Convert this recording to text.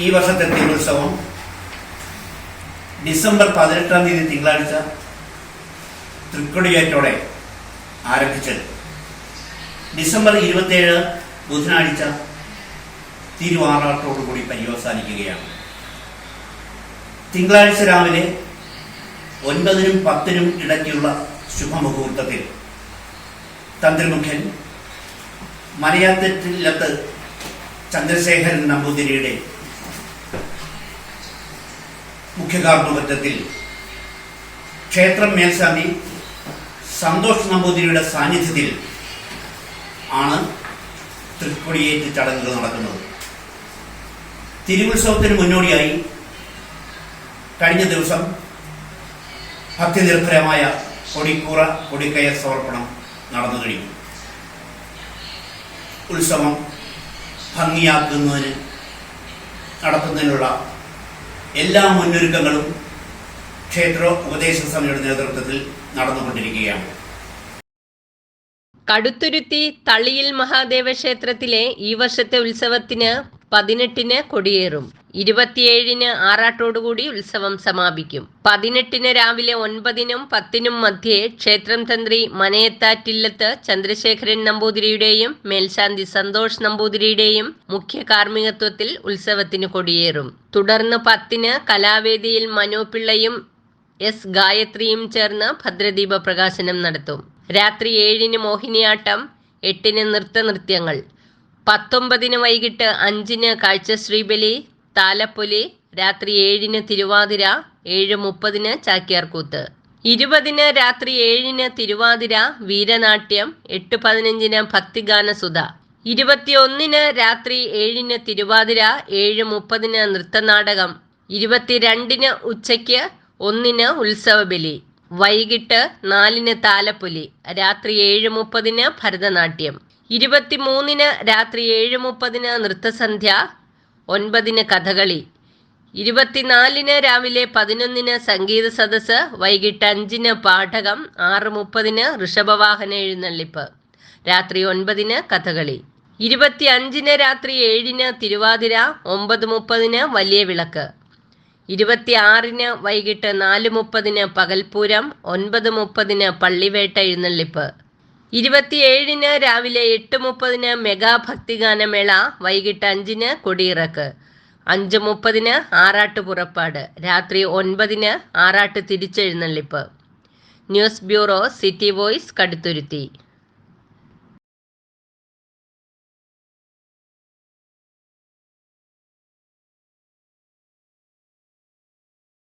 ഈ വർഷത്തെ തിരുവുത്സവം ഡിസംബർ 18-ാം തീയതി തിങ്കളാഴ്ച തൃക്കൊടിയേറ്റോടെ ആരംഭിച്ചത് ഡിസംബർ 27 ബുധനാഴ്ച തിരുവാറാട്ടോടുകൂടി പര്യവസാനിക്കുകയാണ്. തിങ്കളാഴ്ച രാവിലെ 9-നും 10-നും ഇടയ്ക്കുള്ള ശുഭമുഹൂർത്തത്തിൽ തന്ത്രിമുഖ്യൻ മലയാറ്റത്തില്ലത്ത് ചന്ദ്രശേഖരൻ നമ്പൂതിരിയുടെ മുഖ്യകാർമ്മികത്വത്തിൽ ക്ഷേത്രം മേൽശാന്തി സന്തോഷ് നമ്പൂതിരിയുടെ സാന്നിധ്യത്തിൽ ആണ് തൃക്കൊടിയേറ്റ് ചടങ്ങുകൾ നടക്കുന്നത്. തിരുവുത്സവത്തിന് മുന്നോടിയായി കഴിഞ്ഞ ദിവസം ഭക്തിനിർഭരമായ കൊടിക്കൂറ കൊടിക്കയർ സമർപ്പണം നടന്നു കഴിഞ്ഞു. ഉത്സവം ഭംഗിയാക്കുന്നതിന് നടത്തുന്നതിനുള്ള എല്ലാ മുന്നൊരുക്കങ്ങളും ക്ഷേത്ര ഉപദേശ സമിതിയുടെ നേതൃത്വത്തിൽ നടന്നുകൊണ്ടിരിക്കുകയാണ്. കടുത്തുരുത്തി തളിയിൽ മഹാദേവ ക്ഷേത്രത്തിലെ ഈ വർഷത്തെ ഉത്സവത്തിന് 18-ന് കൊടിയേറും. 27-ന് ആറാട്ടോടുകൂടി ഉത്സവം സമാപിക്കും. 18-ന് രാവിലെ 9-നും 10-നും മധ്യേ ക്ഷേത്രം തന്ത്രി മനയത്താറ്റില്ലത്ത് ചന്ദ്രശേഖരൻ നമ്പൂതിരിയുടെയും മേൽശാന്തി സന്തോഷ് നമ്പൂതിരിയുടെയും മുഖ്യ കാർമ്മികത്വത്തിൽ ഉത്സവത്തിന് കൊടിയേറും. തുടർന്ന് 10-ന് കലാവേദിയിൽ മനോപിള്ളയും എസ് ഗായത്രിയും ചേർന്ന് ഭദ്രദീപ പ്രകാശനം നടത്തും. രാത്രി 7-ന് മോഹിനിയാട്ടം, 8-ന് നൃത്തനൃത്യങ്ങൾ, 19-ന് വൈകിട്ട് 5-ന് കാഴ്ചശ്രീബലി, താലപ്പൊലി, രാത്രി 7-ന് തിരുവാതിര, 7:30-ന് ചാക്യാർകൂത്ത്, 20-ന് രാത്രി 7-ന് തിരുവാതിര വീരനാട്യം, 8:15-ന് ഭക്തിഗാനസുധ, 21-ന് രാത്രി 7-ന് തിരുവാതിര, 7:30-ന് നൃത്തനാടകം, 22-ന് ഉച്ചയ്ക്ക് 1-ന് ഉത്സവബലി, വൈകിട്ട് 4-ന് താലപ്പൊലി, രാത്രി 7:30-ന് ഭരതനാട്യം, 23-ന് രാത്രി 7:30-ന് നൃത്തസന്ധ്യ, 9-ന് കഥകളി, 24-ന് രാവിലെ 11-ന് സംഗീത സദസ്സ്, വൈകിട്ട് 5-ന് പാഠകം, 6:30-ന് ഋഷഭവാഹന എഴുന്നള്ളിപ്പ്, രാത്രി 9-ന് കഥകളി, 25-ന് രാത്രി 7-ന് തിരുവാതിര, 9:30-ന് വലിയ വിളക്ക്, 26-ന് വൈകിട്ട് 4:30-ന് പകൽപ്പൂരം, 9:30-ന് പള്ളിവേട്ട എഴുന്നള്ളിപ്പ്, 27-ന് രാവിലെ 8:30-ന് മെഗാ ഭക്തിഗാനമേള, വൈകിട്ട് 5-ന് കൊടിയിറക്ക്, 5:30-ന് ആറാട്ട് പുറപ്പാട്, രാത്രി 9-ന് ആറാട്ട് തിരിച്ചെഴുന്നള്ളിപ്പ്. News bureau, city voice, Kaduthuruthy.